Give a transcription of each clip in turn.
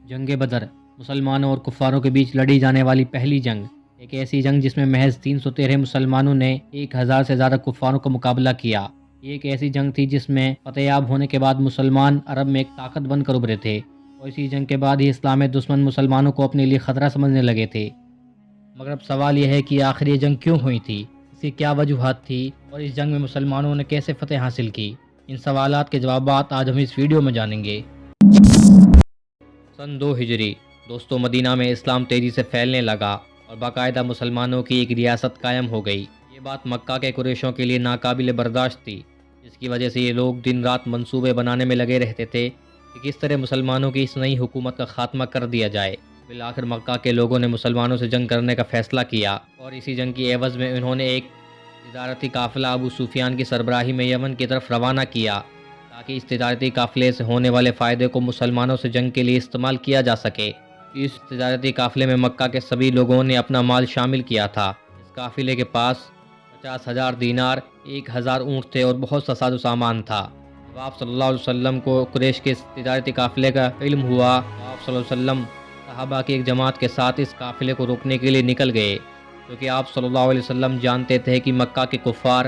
جنگ بدر مسلمانوں اور کفاروں کے بیچ لڑی جانے والی پہلی جنگ، ایک ایسی جنگ جس میں محض 313 مسلمانوں نے 1000 سے زیادہ کفاروں کا مقابلہ کیا۔ یہ ایک ایسی جنگ تھی جس میں فتح یاب ہونے کے بعد مسلمان عرب میں ایک طاقت بن کر ابھرے تھے، اور اسی جنگ کے بعد ہی اسلام دشمن مسلمانوں کو اپنے لیے خطرہ سمجھنے لگے تھے۔ مگر اب سوال یہ ہے کہ آخر یہ جنگ کیوں ہوئی تھی، اس کی کیا وجوہات تھی، اور اس جنگ میں مسلمانوں نے کیسے فتح حاصل کی؟ ان سوالات کے جوابات آج ہم اس ویڈیو میں جانیں گے۔ سن 2 ہجری دوستوں، مدینہ میں اسلام تیزی سے پھیلنے لگا اور باقاعدہ مسلمانوں کی ایک ریاست قائم ہو گئی۔ یہ بات مکہ کے قریشوں کے لیے ناقابل برداشت تھی، جس کی وجہ سے یہ لوگ دن رات منصوبے بنانے میں لگے رہتے تھے کہ کس طرح مسلمانوں کی اس نئی حکومت کا خاتمہ کر دیا جائے۔ بالآخر مکہ کے لوگوں نے مسلمانوں سے جنگ کرنے کا فیصلہ کیا، اور اسی جنگ کی عوض میں انہوں نے ایک تجارتی قافلہ ابو سفیان کی سربراہی میں یمن کی طرف روانہ کیا، تاکہ اس تجارتی قافلے سے ہونے والے فائدے کو مسلمانوں سے جنگ کے لیے استعمال کیا جا سکے۔ اس تجارتی قافلے میں مکہ کے سبھی لوگوں نے اپنا مال شامل کیا تھا۔ اس قافلے کے پاس 50,000 دینار، 1000 اونٹ تھے اور بہت سا ساز و سامان تھا۔ جب آپ صلی اللہ علیہ وسلم کو قریش کے اس تجارتی قافلے کا علم ہوا تو آپ صلی اللہ علیہ وسلم صحابہ کی ایک جماعت کے ساتھ اس قافلے کو روکنے کے لیے نکل گئے، کیونکہ آپ صلی اللہ علیہ وسلم جانتے تھے کہ مکہ کے کفار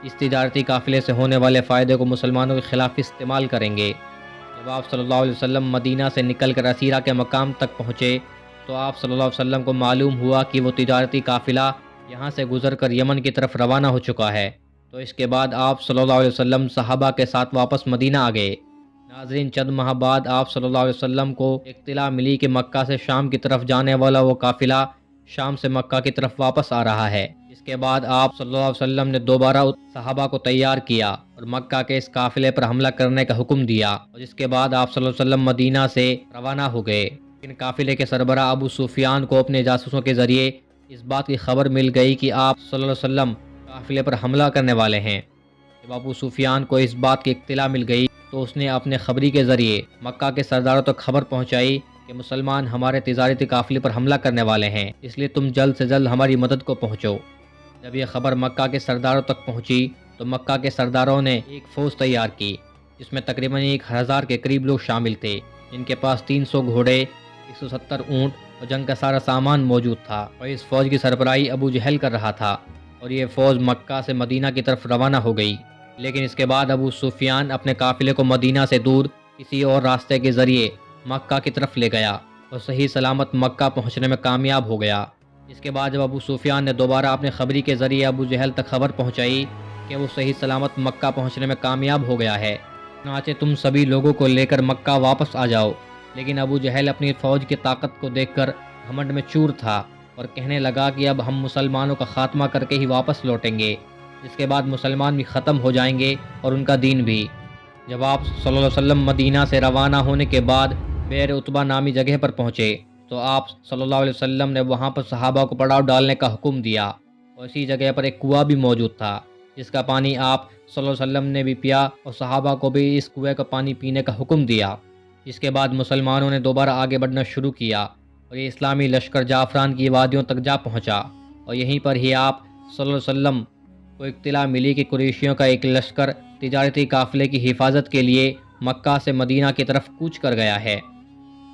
اس تجارتی قافلے سے ہونے والے فائدے کو مسلمانوں کے خلاف استعمال کریں گے۔ جب آپ صلی اللہ علیہ وسلم مدینہ سے نکل کر اسیرہ کے مقام تک پہنچے تو آپ صلی اللہ علیہ وسلم کو معلوم ہوا کہ وہ تجارتی قافلہ یہاں سے گزر کر یمن کی طرف روانہ ہو چکا ہے۔ تو اس کے بعد آپ صلی اللہ علیہ وسلم صحابہ کے ساتھ واپس مدینہ آ گئے۔ ناظرین، چند ماہ بعد آپ صلی اللہ علیہ وسلم کو اطلاع ملی کہ مکہ سے شام کی طرف جانے والا وہ قافلہ شام سے مکہ کی طرف واپس آ رہا ہے۔ اس کے بعد آپ صلی اللہ علیہ وسلم نے دوبارہ صحابہ کو تیار کیا اور مکہ کے اس قافلے پر حملہ کرنے کا حکم دیا، اور اس کے بعد آپ صلی اللہ علیہ وسلم مدینہ سے روانہ ہو گئے۔ لیکن قافلے کے سربراہ ابو سفیان کو اپنے جاسوسوں کے ذریعے اس بات کی خبر مل گئی کہ آپ صلی اللہ علیہ وسلم قافلے پر حملہ کرنے والے ہیں۔ جب ابو سفیان کو اس بات کی اطلاع مل گئی تو اس نے اپنے خبری کے ذریعے مکہ کے سرداروں تک خبر پہنچائی کہ مسلمان ہمارے تجارتی قافلے پر حملہ کرنے والے ہیں، اس لیے تم جلد سے جلد ہماری مدد کو پہنچو۔ جب یہ خبر مکہ کے سرداروں تک پہنچی تو مکہ کے سرداروں نے ایک فوج تیار کی، جس میں تقریباً 1000 کے قریب لوگ شامل تھے، جن کے پاس 300 گھوڑے، 170 اونٹ اور جنگ کا سارا سامان موجود تھا، اور اس فوج کی سربراہی ابو جہل کر رہا تھا، اور یہ فوج مکہ سے مدینہ کی طرف روانہ ہو گئی۔ لیکن اس کے بعد ابو سفیان اپنے قافلے کو مدینہ سے دور کسی اور راستے کے ذریعے مکہ کی طرف لے گیا اور صحیح سلامت مکہ پہنچنے میں کامیاب ہو گیا۔ اس کے بعد جب ابو سفیان نے دوبارہ اپنے خبری کے ذریعے ابو جہل تک خبر پہنچائی کہ وہ صحیح سلامت مکہ پہنچنے میں کامیاب ہو گیا ہے، چنانچہ تم سبھی لوگوں کو لے کر مکہ واپس آ جاؤ۔ لیکن ابو جہل اپنی فوج کی طاقت کو دیکھ کر گھمنڈ میں چور تھا اور کہنے لگا کہ اب ہم مسلمانوں کا خاتمہ کر کے ہی واپس لوٹیں گے، جس کے بعد مسلمان بھی ختم ہو جائیں گے اور ان کا دین بھی۔ جب آپ صلی اللہ علیہ وسلم مدینہ سے روانہ ہونے کے بعد بئر عتبہ نامی جگہ پر پہنچے تو آپ صلی اللہ علیہ وسلم نے وہاں پر صحابہ کو پڑاؤ ڈالنے کا حکم دیا، اور اسی جگہ پر ایک کنواں بھی موجود تھا، جس کا پانی آپ صلی اللہ علیہ وسلم نے بھی پیا اور صحابہ کو بھی اس کنویں کا پانی پینے کا حکم دیا۔ اس کے بعد مسلمانوں نے دوبارہ آگے بڑھنا شروع کیا اور یہ اسلامی لشکر جعفران کی وادیوں تک جا پہنچا، اور یہیں پر ہی آپ صلی اللہ علیہ وسلم کو اطلاع ملی کہ قریشیوں کا ایک لشکر تجارتی قافلے کی حفاظت کے لیے مکہ سے مدینہ کی طرف کوچ کر گیا ہے۔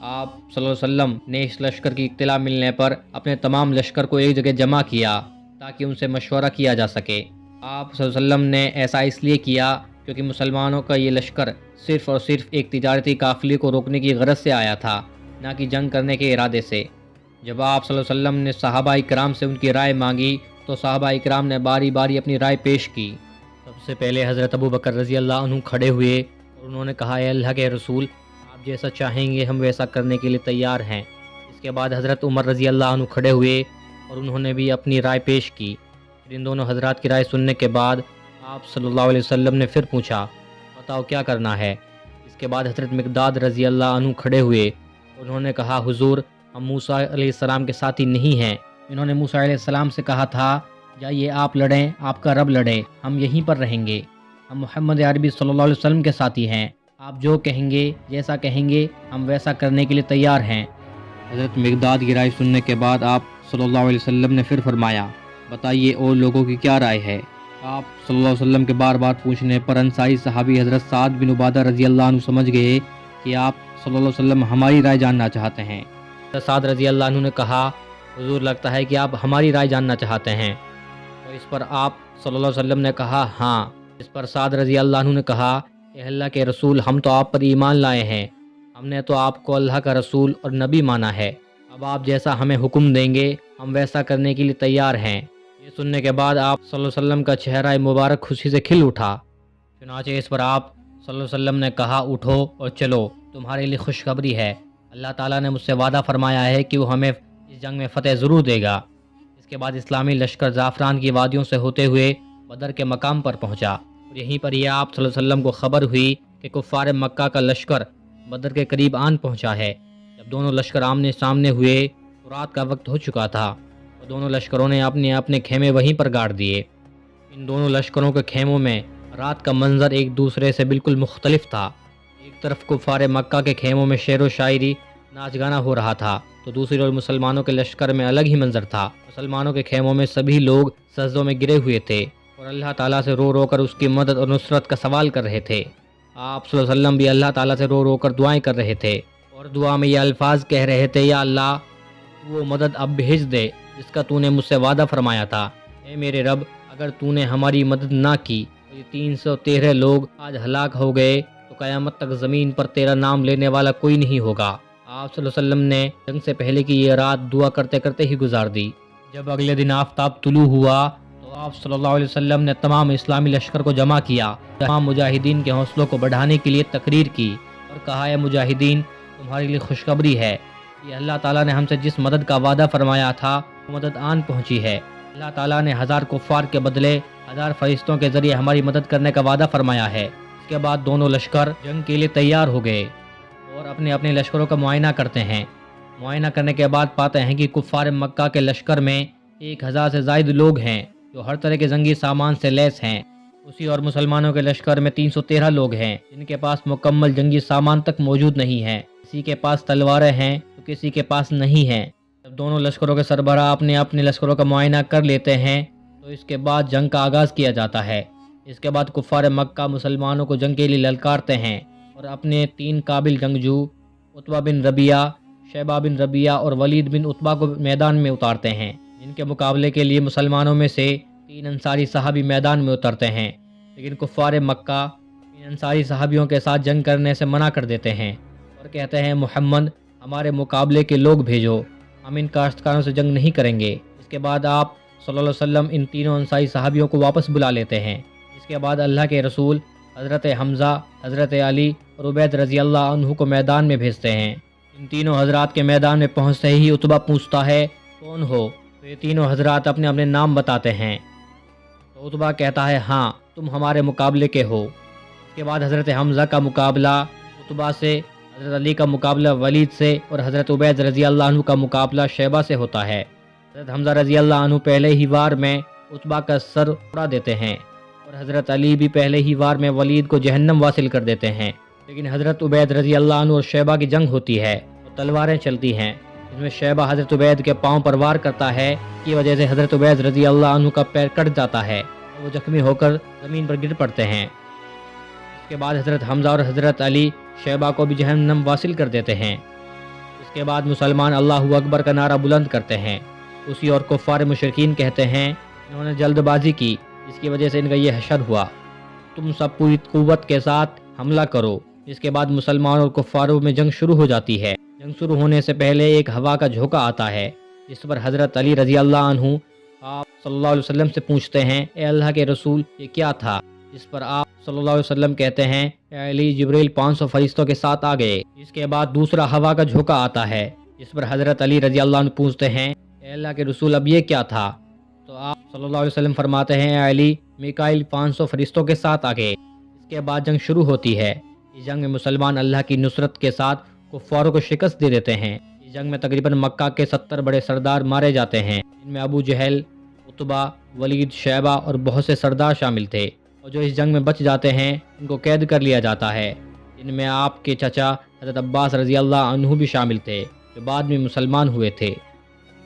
آپ صلی اللہ علیہ وسلم نے اس لشکر کی اطلاع ملنے پر اپنے تمام لشکر کو ایک جگہ جمع کیا تاکہ ان سے مشورہ کیا جا سکے۔ آپ صلی اللہ علیہ وسلم نے ایسا اس لیے کیا کیونکہ مسلمانوں کا یہ لشکر صرف اور صرف ایک تجارتی قافلے کو روکنے کی غرض سے آیا تھا، نہ کہ جنگ کرنے کے ارادے سے۔ جب آپ صلی اللہ علیہ وسلم نے صحابہ اکرام سے ان کی رائے مانگی تو صحابہ اکرام نے باری باری اپنی رائے پیش کی۔ سب سے پہلے حضرت ابو بکر رضی اللہ عنہ کھڑے ہوئے اور انہوں نے کہا، اے اللہ کے رسول، آپ جیسا چاہیں گے ہم ویسا کرنے کے لیے تیار ہیں۔ اس کے بعد حضرت عمر رضی اللہ عنہ کھڑے ہوئے اور انہوں نے بھی اپنی رائے پیش کی۔ پھر ان دونوں حضرات کی رائے سننے کے بعد آپ صلی اللہ علیہ وسلم نے پھر پوچھا، بتاؤ کیا کرنا ہے۔ اس کے بعد حضرت مقداد رضی اللہ عنہ کھڑے ہوئے، انہوں نے کہا، حضور، ہم موسیٰ علیہ السلام کے ساتھی نہیں ہیں۔ انہوں نے موسیٰ علیہ السلام سے کہا تھا، جائیے آپ لڑیں، آپ کا رب لڑے، ہم یہیں پر رہیں گے۔ ہم محمد عربی صلی اللہ علیہ وسلم کے ساتھی ہیں، آپ جو کہیں گے، جیسا کہیں گے، ہم ویسا کرنے کے لیے تیار ہیں۔ حضرت مقداد کی رائے سننے کے بعد آپ صلی اللہ علیہ وسلم نے پھر فرمایا، بتائیے اور لوگوں کی کیا رائے ہے۔ آپ صلی اللہ علیہ وسلم کے بار بار پوچھنے پر انصاری صحابی حضرت سعد بن عبادہ رضی اللہ عنہ سمجھ گئے کہ آپ صلی اللہ علیہ وسلم ہماری رائے جاننا چاہتے ہیں۔ سعد رضی اللہ عنہ نے کہا حضور لگتا ہے کہ آپ ہماری رائے جاننا چاہتے ہیں، تو اس پر آپ صلی اللہ علیہ وسلم نے کہا ہاں۔ اس پر سعد رضی اللہ عنہ نے کہا اے اللہ کے رسول ہم تو آپ پر ایمان لائے ہیں، ہم نے تو آپ کو اللہ کا رسول اور نبی مانا ہے، اب آپ جیسا ہمیں حکم دیں گے ہم ویسا کرنے کے لیے تیار ہیں۔ یہ سننے کے بعد آپ صلی اللہ علیہ وسلم کا چہرہ مبارک خوشی سے کھل اٹھا۔ چنانچہ اس پر آپ صلی اللہ علیہ وسلم نے کہا اٹھو اور چلو، تمہارے لیے خوشخبری ہے، اللہ تعالیٰ نے مجھ سے وعدہ فرمایا ہے کہ وہ ہمیں اس جنگ میں فتح ضرور دے گا۔ اس کے بعد اسلامی لشکر زعفران کی وادیوں سے ہوتے ہوئے بدر کے مقام پر پہنچا، اور یہیں پر یہ آپ صلی اللہ علیہ وسلم کو خبر ہوئی کہ کفار مکہ کا لشکر بدر کے قریب آن پہنچا ہے۔ جب دونوں لشکر آمنے سامنے ہوئے تو رات کا وقت ہو چکا تھا، اور دونوں لشکروں نے اپنے اپنے خیمے وہیں پر گاڑ دیے۔ ان دونوں لشکروں کے خیموں میں رات کا منظر ایک دوسرے سے بالکل مختلف تھا۔ ایک طرف کفار مکہ کے خیموں میں شعر و شاعری ناچ گانا ہو رہا تھا، تو دوسری اور مسلمانوں کے لشکر میں الگ ہی منظر تھا۔ مسلمانوں کے خیموں میں سبھی لوگ سجدوں میں گرے ہوئے تھے اور اللہ تعالیٰ سے رو رو کر اس کی مدد اور نصرت کا سوال کر رہے تھے۔ آپ صلی اللہ علیہ وسلم بھی اللہ تعالیٰ سے رو رو کر دعائیں کر رہے تھے، اور دعا میں یہ الفاظ کہہ رہے تھے یا اللہ وہ مدد اب بھیج دے جس کا تو نے مجھ سے وعدہ فرمایا تھا۔ اے میرے رب اگر تو نے ہماری مدد نہ کی تو یہ 313 لوگ آج ہلاک ہو گئے تو قیامت تک زمین پر تیرا نام لینے والا کوئی نہیں ہوگا۔ آپ صلی اللہ علیہ وسلم نے جنگ سے پہلے کی یہ رات دعا کرتے کرتے ہی گزار دی۔ جب اگلے دن آفتاب طلوع ہوا تو آپ صلی اللہ علیہ وسلم نے تمام اسلامی لشکر کو جمع کیا، تمام مجاہدین کے حوصلوں کو بڑھانے کے لیے تقریر کی اور کہا اے مجاہدین تمہارے لیے خوشخبری ہے کہ اللہ تعالیٰ نے ہم سے جس مدد کا وعدہ فرمایا تھا وہ مدد آن پہنچی ہے۔ اللہ تعالیٰ نے 1000 کفار کے بدلے 1000 فرشتوں کے ذریعے ہماری مدد کرنے کا وعدہ فرمایا ہے۔ اس کے بعد دونوں لشکر جنگ کے لیے تیار ہو گئے اور اپنے اپنے لشکروں کا معائنہ کرتے ہیں۔ معائنہ کرنے کے بعد پاتے ہیں کہ کفار مکہ کے لشکر میں 1000 سے زائد لوگ ہیں جو ہر طرح کے جنگی سامان سے لیس ہیں۔ اسی اور مسلمانوں کے لشکر میں 313 لوگ ہیں جن کے پاس مکمل جنگی سامان تک موجود نہیں ہے، کسی کے پاس تلواریں ہیں تو کسی کے پاس نہیں ہیں۔ جب دونوں لشکروں کے سربراہ اپنے اپنے لشکروں کا معائنہ کر لیتے ہیں تو اس کے بعد جنگ کا آغاز کیا جاتا ہے۔ اس کے بعد کفار مکہ مسلمانوں کو جنگ کے لیے للکارتے ہیں اور اپنے 3 قابل جنگجو عتبہ بن ربیعہ، شیبہ بن ربیعہ اور ولید بن عتبہ کو میدان میں اتارتے ہیں، جن کے مقابلے کے لیے مسلمانوں میں سے 3 انصاری صحابی میدان میں اترتے ہیں، لیکن کفار مکہ ان انصاری صحابیوں کے ساتھ جنگ کرنے سے منع کر دیتے ہیں اور کہتے ہیں محمد ہمارے مقابلے کے لوگ بھیجو، ہم ان کاشتکاروں سے جنگ نہیں کریں گے۔ اس کے بعد آپ صلی اللہ علیہ وسلم ان تینوں انصاری صحابیوں کو واپس بلا لیتے ہیں۔ اس کے بعد اللہ کے رسول حضرت حمزہ، حضرت علی اور عبید رضی اللہ عنہ کو میدان میں بھیجتے ہیں۔ ان تینوں حضرات کے میدان میں پہنچتے ہی عتبہ پوچھتا ہے کون ہو؟ تو یہ تینوں حضرات اپنے اپنے نام بتاتے ہیں، تو عتبہ کہتا ہے ہاں تم ہمارے مقابلے کے ہو۔ اس کے بعد حضرت حمزہ کا مقابلہ عتبہ سے، حضرت علی کا مقابلہ ولید سے اور حضرت عبید رضی اللہ عنہ کا مقابلہ شیبہ سے ہوتا ہے۔ حضرت حمزہ رضی اللہ عنہ پہلے ہی وار میں عتبہ کا سر اڑا دیتے ہیں اور حضرت علی بھی پہلے ہی وار میں ولید کو جہنم واصل کر دیتے ہیں، لیکن حضرت عبید رضی اللہ عنہ اور شیبہ کی جنگ ہوتی ہے اور تلواریں چلتی ہیں، اس میں شیبہ حضرت عبید کے پاؤں پر وار کرتا ہے، کی وجہ سے حضرت عبید رضی اللہ عنہ کا پیر کٹ جاتا ہے اور وہ زخمی ہو کر زمین پر گر پڑتے ہیں۔ اس کے بعد حضرت حمزہ اور حضرت علی شیبہ کو بھی جہنم واصل کر دیتے ہیں۔ اس کے بعد مسلمان اللہ اکبر کا نعرہ بلند کرتے ہیں۔ اسی اور کفار مشرکین کہتے ہیں انہوں نے جلد بازی کی جس کی وجہ سے ان کا یہ حشر ہوا، تم سب پوری قوت کے ساتھ حملہ کرو۔ اس کے بعد مسلمانوں اور کفاروں میں جنگ شروع ہو جاتی ہے۔ جنگ شروع ہونے سے پہلے ایک ہوا کا جھونکا آتا ہے جس پر حضرت علی رضی اللہ عنہ آپ صلی اللہ علیہ وسلم سے پوچھتے ہیں اے اللہ کے رسول یہ کیا تھا؟ جس پر آپ صلی اللہ علیہ وسلم کہتے ہیں اے علی جبریل 500 فرشتوں کے ساتھ آ گئے۔ اس کے بعد دوسرا ہوا کا جھونکا آتا ہے جس پر حضرت علی رضی اللہ عنہ پوچھتے ہیں اے اللہ کے رسول اب یہ کیا تھا؟ تو آپ صلی اللہ علیہ وسلم فرماتے ہیں اے علی میکائیل 500 فرشتوں کے ساتھ آ گئے۔ اس کے بعد جنگ شروع ہوتی ہے۔ اس جنگ میں مسلمان اللہ کی نصرت کے ساتھ کفاروں کو شکست دے دیتے ہیں۔ اس جنگ میں تقریباً مکہ کے 70 بڑے سردار مارے جاتے ہیں، جن میں ابو جہل، عتبہ، ولید، شیبہ اور بہت سے سردار شامل تھے، اور جو اس جنگ میں بچ جاتے ہیں ان کو قید کر لیا جاتا ہے، جن میں آپ کے چچا حضرت عباس رضی اللہ عنہ بھی شامل تھے جو بعد میں مسلمان ہوئے تھے۔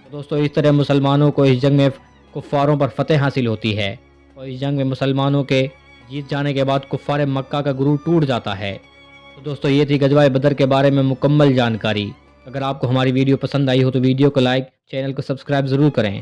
تو دوستو اس طرح مسلمانوں کو اس جنگ میں کفاروں پر فتح حاصل ہوتی ہے، اور اس جنگ میں مسلمانوں کے جیت جانے کے بعد کفار مکہ کا گروہ ٹوٹ جاتا ہے تو دوستو یہ تھی غزوہ بدر کے بارے میں مکمل جانکاری۔ اگر آپ کو ہماری ویڈیو پسند آئی ہو تو ویڈیو کو لائک، چینل کو سبسکرائب ضرور کریں۔